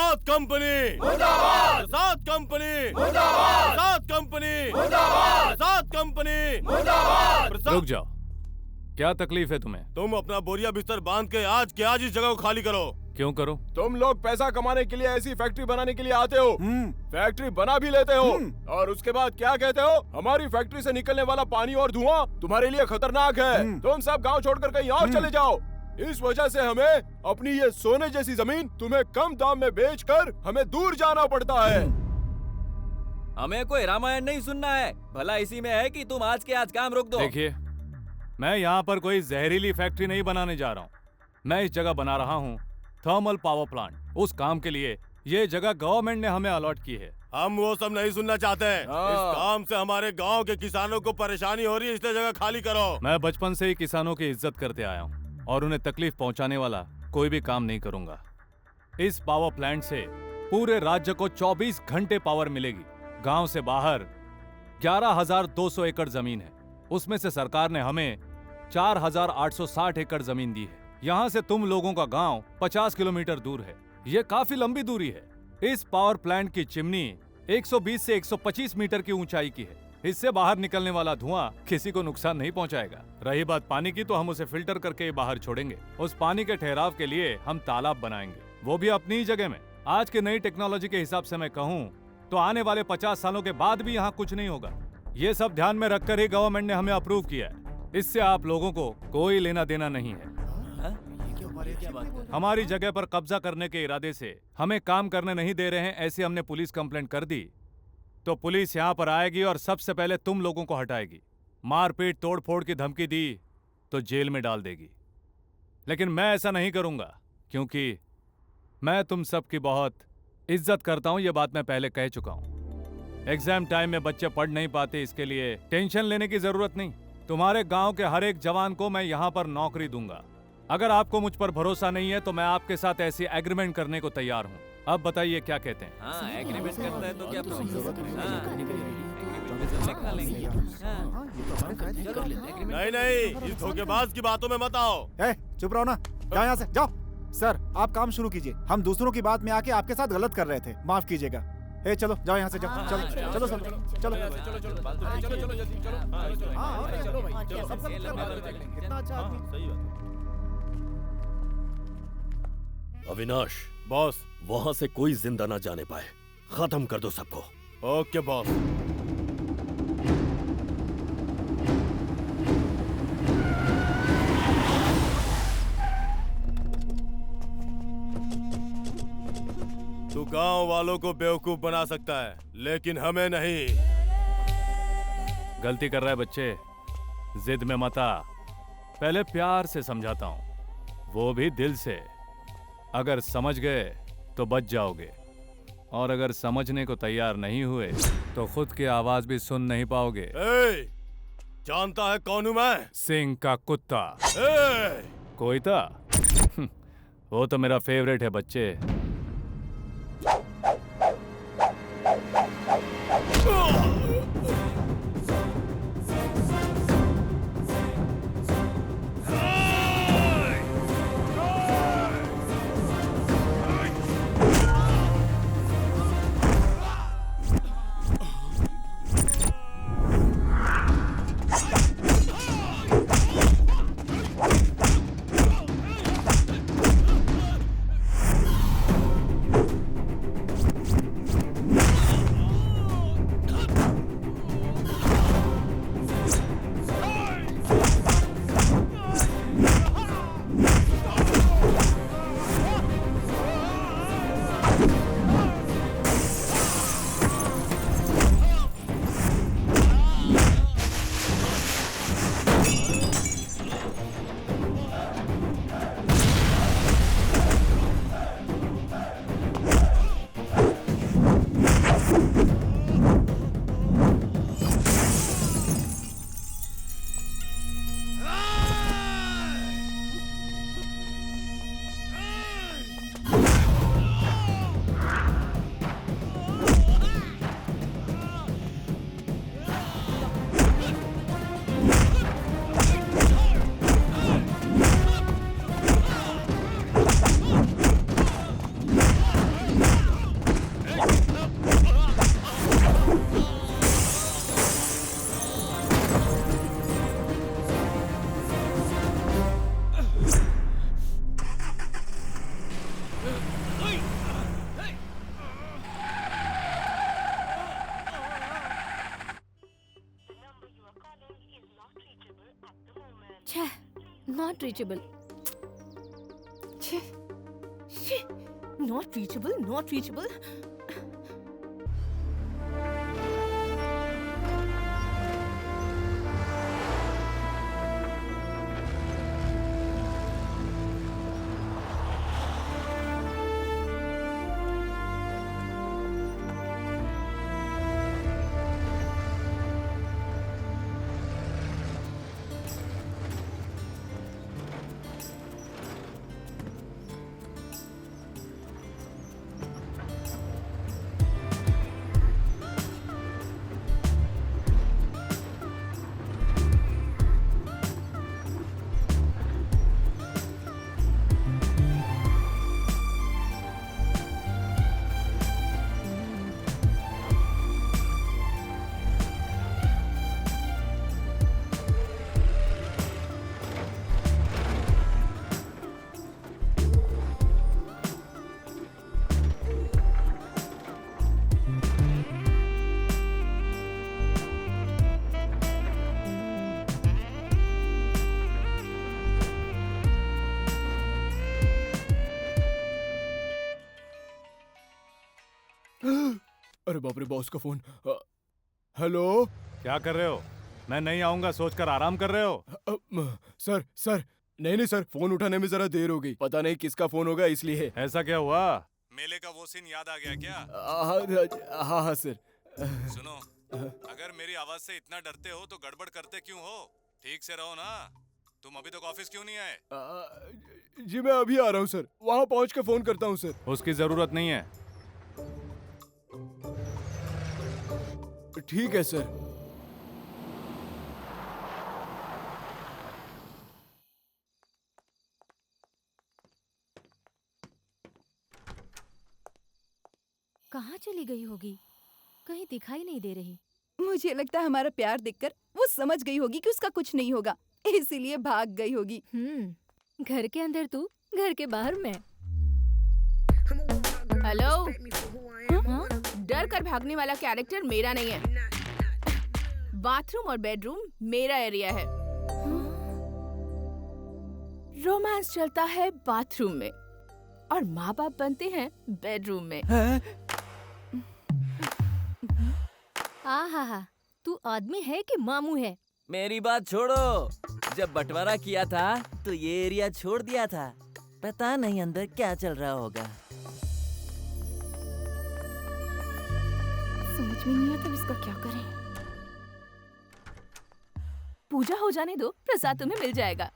प्रसाद company मुर्दाबाद, प्रसाद company मुर्दाबाद, प्रसाद company मुर्दाबाद, प्रसाद कंपनी मुर्दाबाद। रुक जाओ, क्या तकलीफ है तुम्हें? तुम अपना बोरिया बिस्तर बांध के आज के आज इस जगह को खाली करो। क्यों करो? तुम लोग पैसा कमाने के लिए ऐसी फैक्ट्री बनाने के लिए आते हो, फैक्ट्री बना भी लेते हो और उसके बाद क्या कहते हो? हमारी फैक्ट्री से निकलने वाला पानी और धुआं तुम्हारे लिए खतरनाक है, तुम सब गांव छोड़कर कहीं और चले जाओ। इस वजह से हमें अपनी ये सोने जैसी जमीन तुम्हें कम दाम में बेचकर हमें दूर जाना पड़ता है। हमें कोई रामायण नहीं सुनना है, भला इसी में है कि तुम आज के आज काम रोक दो। देखिए, मैं यहाँ पर कोई जहरीली फैक्ट्री नहीं बनाने जा रहा हूँ। मैं इस जगह बना रहा हूँ थर्मल पावर प्लांट। उस काम के लिए ये जगह गवर्नमेंट ने हमें अलॉट की है। हम वो सब नहीं सुनना चाहते हैं। इस काम से हमारे गांव के किसानों को परेशानी हो रही है, इसलिए जगह खाली करो। मैं बचपन से ही किसानों की इज्जत करते आया हूँ और उन्हें तकलीफ पहुँचाने वाला कोई भी काम नहीं करूंगा। इस पावर प्लांट से पूरे राज्य को 24 घंटे पावर मिलेगी। गांव से बाहर 11,200 एकड़ जमीन है, उसमें से सरकार ने हमें 4,860 एकड़ जमीन दी है। यहाँ से तुम लोगों का गांव 50 किलोमीटर दूर है। ये काफी लंबी दूरी है। इस पावर प्लांट की चिमनी 120 से 125 मीटर की ऊंचाई की है। इससे बाहर निकलने वाला धुआं किसी को नुकसान नहीं पहुंचाएगा। रही बात पानी की, तो हम उसे फिल्टर करके बाहर छोड़ेंगे। उस पानी के ठहराव के लिए हम तालाब बनाएंगे, वो भी अपनी ही जगह में। आज के नई टेक्नोलॉजी के हिसाब से मैं कहूँ तो आने वाले 50 सालों के बाद भी यहाँ कुछ नहीं होगा। ये सब ध्यान में रखकर ही गवर्नमेंट ने हमें अप्रूव किया है। इससे आप लोगों को कोई लेना देना नहीं है। हमारी जगह पर कब्जा करने के इरादे से हमें काम करने नहीं दे रहे हैं, ऐसी हमने पुलिस कंप्लेंट कर दी तो पुलिस यहाँ पर आएगी और सबसे पहले तुम लोगों को हटाएगी। मारपीट तोड़फोड़ की धमकी दी तो जेल में डाल देगी। लेकिन मैं ऐसा नहीं करूंगा, क्योंकि मैं तुम सबकी बहुत इज्जत करता हूं। ये बात मैं पहले कह चुका हूं। एग्जाम टाइम में बच्चे पढ़ नहीं पाते, इसके लिए टेंशन लेने की जरूरत नहीं। तुम्हारे गांव के हर एक जवान को मैं यहाँ पर नौकरी दूंगा। अगर आपको मुझ पर भरोसा नहीं है तो मैं आपके साथ ऐसी एग्रीमेंट करने को तैयार हूँ। अब बताइए क्या कहते हैं? हाँ, एग्रीमेंट करता है तो क्या नहीं नहीं, इस धोखेबाज की बातों में मत आओ। चुप रहो ना, जाओ यहाँ से, जाओ। सर, आप काम शुरू कीजिए। हम दूसरों की बात में आके आपके साथ गलत कर रहे थे, माफ कीजिएगा। चलो जाओ यहाँ से, जाओ। चलो चलो चलो चलो अविनाश बॉस, वहाँ से कोई जिंदा ना जाने पाए। खत्म कर दो सबको। Okay boss. तू गांव वालों को बेवकूफ बना सकता है, लेकिन हमें नहीं। गलती कर रहा है बच्चे, जिद में मत आ। पहले प्यार से समझाता हूँ, वो भी दिल से। अगर समझ गए तो बच जाओगे, और अगर समझने को तैयार नहीं हुए तो खुद की आवाज भी सुन नहीं पाओगे। जानता है कौन हूं मैं? सिंह का कुत्ता। कोई था? वो तो मेरा फेवरेट है बच्चे। Not reachable. Not reachable, not reachable. अरे बाप रे, बॉस का फोन। हेलो। क्या कर रहे हो? मैं नहीं आऊंगा सोचकर आराम कर रहे हो? सर सर, नहीं सर, फोन उठाने में जरा देर हो गई, पता नहीं किसका फोन होगा इसलिए। ऐसा क्या हुआ? मेले का वो सीन याद आ गया क्या? हाँ हाँ सर। सुनो, अगर मेरी आवाज से इतना डरते हो तो गड़बड़ करते क्यों हो? ठीक से रहो ना। तुम अभी तक ऑफिस क्यों नहीं आए? जी मैं अभी आ रहा हूँ सर, वहाँ पहुँच के फोन करता हूँ सर। उसकी जरूरत नहीं है। ठीक है सर। कहाँ चली गई होगी? कहीं दिखाई नहीं दे रही। मुझे लगता है हमारा प्यार देखकर वो समझ गई होगी कि उसका कुछ नहीं होगा, इसीलिए भाग गई होगी। घर के अंदर तू, घर के बाहर मैं। हेलो। डर कर भागने वाला कैरेक्टर मेरा नहीं है। बाथरूम और बेडरूम मेरा एरिया है। रोमांस चलता है बाथरूम में और माँ बाप बनते हैं बेडरूम में। आहा, तू आदमी है कि मामू है? मेरी बात छोड़ो, जब बंटवारा किया था तो ये एरिया छोड़ दिया था। पता नहीं अंदर क्या चल रहा होगा। समझ में नहीं आता इसका क्या करें। पूजा हो जाने दो, प्रसाद तुम्हें मिल जाएगा।